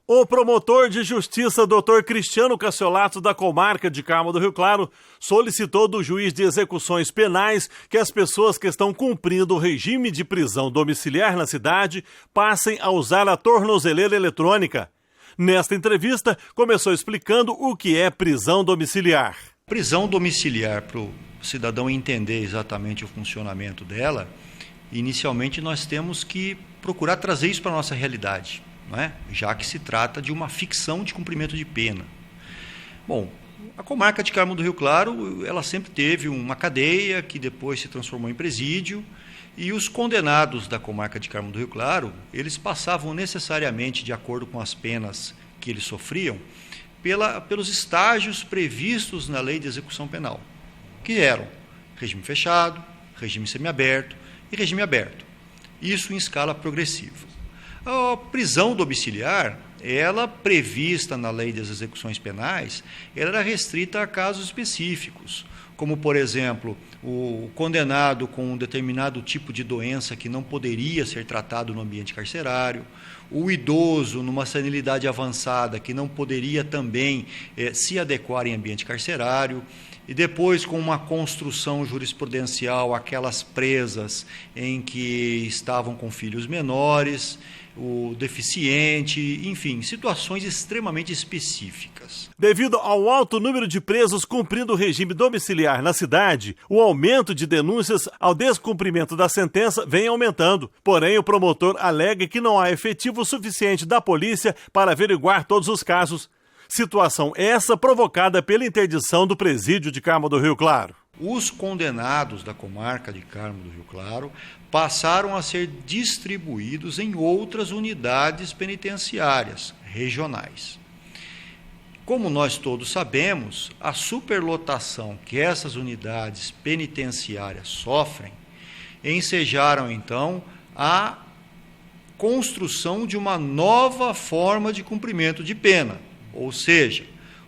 O promotor de justiça Dr. Cristiano Cassiolato, da comarca de Carmo do Rio Claro, solicitou do juiz de execuções penais que as pessoas que estão cumprindo o regime de prisão domiciliar na cidade passem a usar a tornozeleira eletrônica. Nesta entrevista, começou explicando o que é prisão domiciliar. Prisão domiciliar, para o cidadão entender exatamente o funcionamento dela, inicialmente nós temos que procurar trazer isso para a nossa realidade. Não é? Já que se trata de uma ficção de cumprimento de pena. Bom, a comarca de Carmo do Rio Claro, ela sempre teve uma cadeia que depois se transformou em presídio, e os condenados da comarca de Carmo do Rio Claro, eles passavam necessariamente, de acordo com as penas que eles sofriam, pelos estágios previstos na lei de execução penal, que eram regime fechado, regime semiaberto e regime aberto. Isso em escala progressiva. A prisão domiciliar, ela prevista na lei das execuções penais, ela era restrita a casos específicos, como, por exemplo, o condenado com um determinado tipo de doença que não poderia ser tratado no ambiente carcerário, o idoso numa senilidade avançada que não poderia também se adequar em ambiente carcerário, e depois, com uma construção jurisprudencial, aquelas presas em que estavam com filhos menores, o deficiente, enfim, situações extremamente específicas. Devido ao alto número de presos cumprindo o regime domiciliar na cidade, o aumento de denúncias ao descumprimento da sentença vem aumentando. Porém, o promotor alega que não há efetivo suficiente da polícia para averiguar todos os casos. Situação essa provocada pela interdição do presídio de Carmo do Rio Claro. Os condenados da comarca de Carmo do Rio Claro passaram a ser distribuídos em outras unidades penitenciárias regionais. Como nós todos sabemos, a superlotação que essas unidades penitenciárias sofrem ensejaram, então, a construção de uma nova forma de cumprimento de pena, ou seja,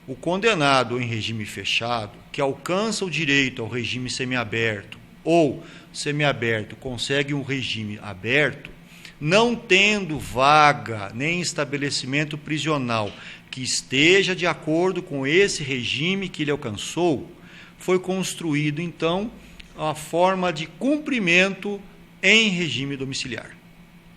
o condenado em regime fechado, que alcança o direito ao regime semiaberto, ou semiaberto consegue um regime aberto, não tendo vaga nem estabelecimento prisional que esteja de acordo com esse regime que ele alcançou, foi construído, então, a forma de cumprimento em regime domiciliar.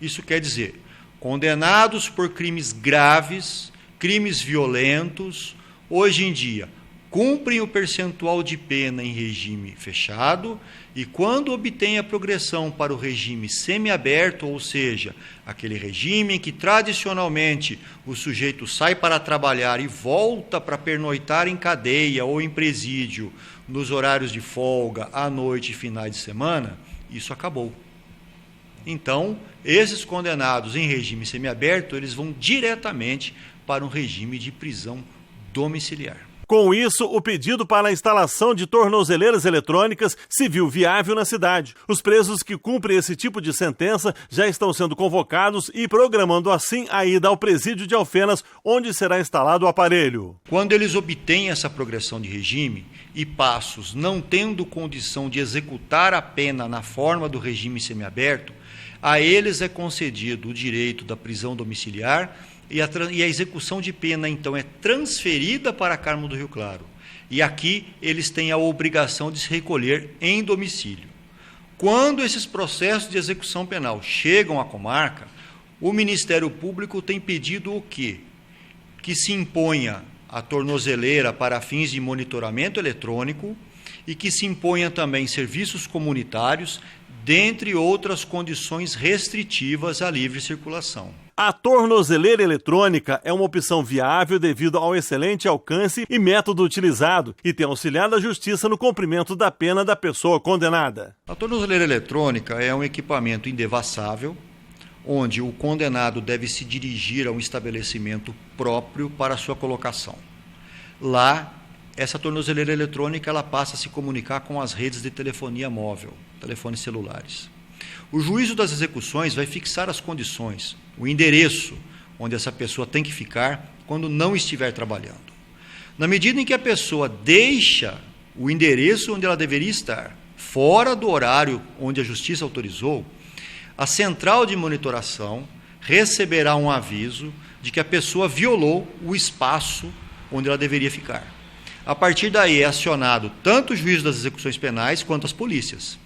Isso quer dizer, condenados por crimes graves, crimes violentos, hoje em dia, cumprem o percentual de pena em regime fechado e, quando obtêm a progressão para o regime semiaberto, ou seja, aquele regime em que tradicionalmente o sujeito sai para trabalhar e volta para pernoitar em cadeia ou em presídio nos horários de folga, à noite e finais de semana, isso acabou. Então, esses condenados em regime semiaberto, eles vão diretamente para um regime de prisão domiciliar. Com isso, o pedido para a instalação de tornozeleiras eletrônicas se viu viável na cidade. Os presos que cumprem esse tipo de sentença já estão sendo convocados e programando assim a ida ao presídio de Alfenas, onde será instalado o aparelho. Quando eles obtêm essa progressão de regime e passos não tendo condição de executar a pena na forma do regime semiaberto, a eles é concedido o direito da prisão domiciliar e a execução de pena, então, é transferida para Carmo do Rio Claro. E aqui eles têm a obrigação de se recolher em domicílio. Quando esses processos de execução penal chegam à comarca, o Ministério Público tem pedido o quê? Que se imponha a tornozeleira para fins de monitoramento eletrônico e que se imponha também serviços comunitários, dentre outras condições restritivas à livre circulação. A tornozeleira eletrônica é uma opção viável devido ao excelente alcance e método utilizado e tem auxiliado a justiça no cumprimento da pena da pessoa condenada. A tornozeleira eletrônica é um equipamento indevassável, onde o condenado deve se dirigir a um estabelecimento próprio para sua colocação. Lá, essa tornozeleira eletrônica ela passa a se comunicar com as redes de telefonia móvel, telefones celulares. O juízo das execuções vai fixar as condições, o endereço onde essa pessoa tem que ficar quando não estiver trabalhando. Na medida em que a pessoa deixa o endereço onde ela deveria estar, fora do horário onde a justiça autorizou, a central de monitoração receberá um aviso de que a pessoa violou o espaço onde ela deveria ficar. A partir daí é acionado tanto o juiz das execuções penais quanto as polícias.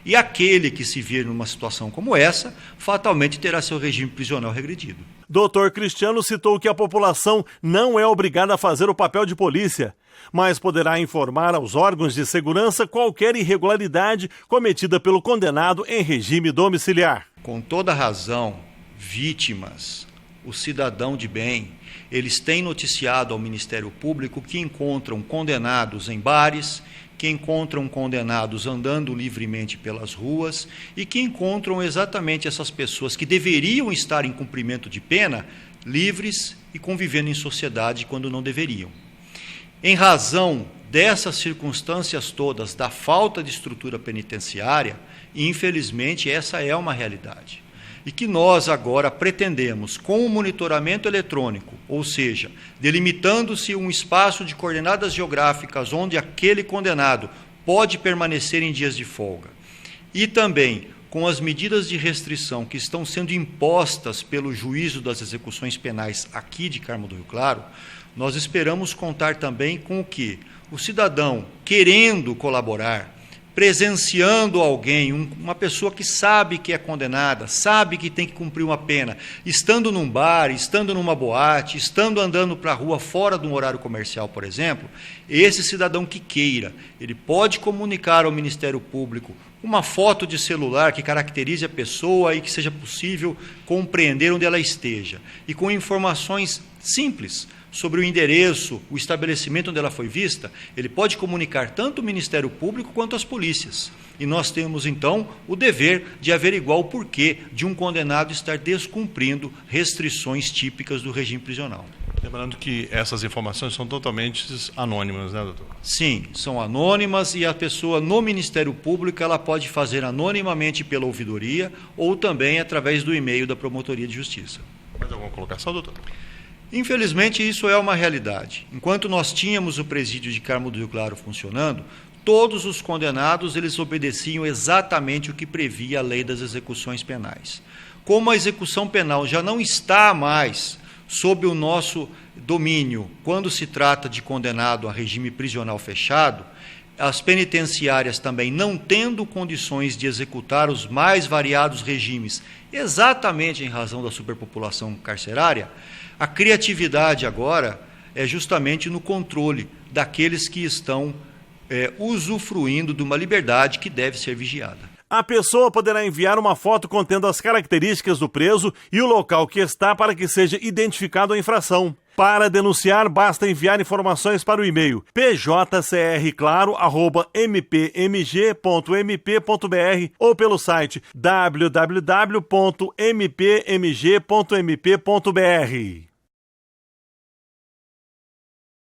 E aquele que se vir numa situação como essa, fatalmente terá seu regime prisional regredido. Dr. Cristiano citou que a população não é obrigada a fazer o papel de polícia, mas poderá informar aos órgãos de segurança qualquer irregularidade cometida pelo condenado em regime domiciliar. Com toda razão, vítimas, o cidadão de bem, eles têm noticiado ao Ministério Público que encontram condenados em bares, que encontram condenados andando livremente pelas ruas e que encontram exatamente essas pessoas que deveriam estar em cumprimento de pena, livres e convivendo em sociedade quando não deveriam. Em razão dessas circunstâncias todas, da falta de estrutura penitenciária, infelizmente essa é uma realidade. E que nós agora pretendemos, com o monitoramento eletrônico, ou seja, delimitando-se um espaço de coordenadas geográficas onde aquele condenado pode permanecer em dias de folga, e também com as medidas de restrição que estão sendo impostas pelo juízo das execuções penais aqui de Carmo do Rio Claro, nós esperamos contar também com o que? O cidadão, querendo colaborar, presenciando alguém, uma pessoa que sabe que é condenada, sabe que tem que cumprir uma pena, estando num bar, estando numa boate, estando andando para a rua fora de um horário comercial, por exemplo, esse cidadão que queira, ele pode comunicar ao Ministério Público uma foto de celular que caracterize a pessoa e que seja possível compreender onde ela esteja. E com informações simples sobre o endereço, o estabelecimento onde ela foi vista, ele pode comunicar tanto o Ministério Público quanto as polícias. E nós temos, então, o dever de averiguar o porquê de um condenado estar descumprindo restrições típicas do regime prisional. Lembrando que essas informações são totalmente anônimas, né, doutor? Sim, são anônimas e a pessoa no Ministério Público ela pode fazer anonimamente pela ouvidoria ou também através do e-mail da Promotoria de Justiça. Mais alguma colocação, doutor? Infelizmente, isso é uma realidade. Enquanto nós tínhamos o presídio de Carmo do Rio Claro funcionando, todos os condenados eles obedeciam exatamente o que previa a lei das execuções penais. Como a execução penal já não está mais sob o nosso domínio, quando se trata de condenado a regime prisional fechado, as penitenciárias também não tendo condições de executar os mais variados regimes, exatamente em razão da superpopulação carcerária, a criatividade agora é justamente no controle daqueles que estão usufruindo de uma liberdade que deve ser vigiada. A pessoa poderá enviar uma foto contendo as características do preso e o local que está para que seja identificado a infração. Para denunciar, basta enviar informações para o e-mail pjcrclaro@mpmg.mp.br ou pelo site www.mpmg.mp.br.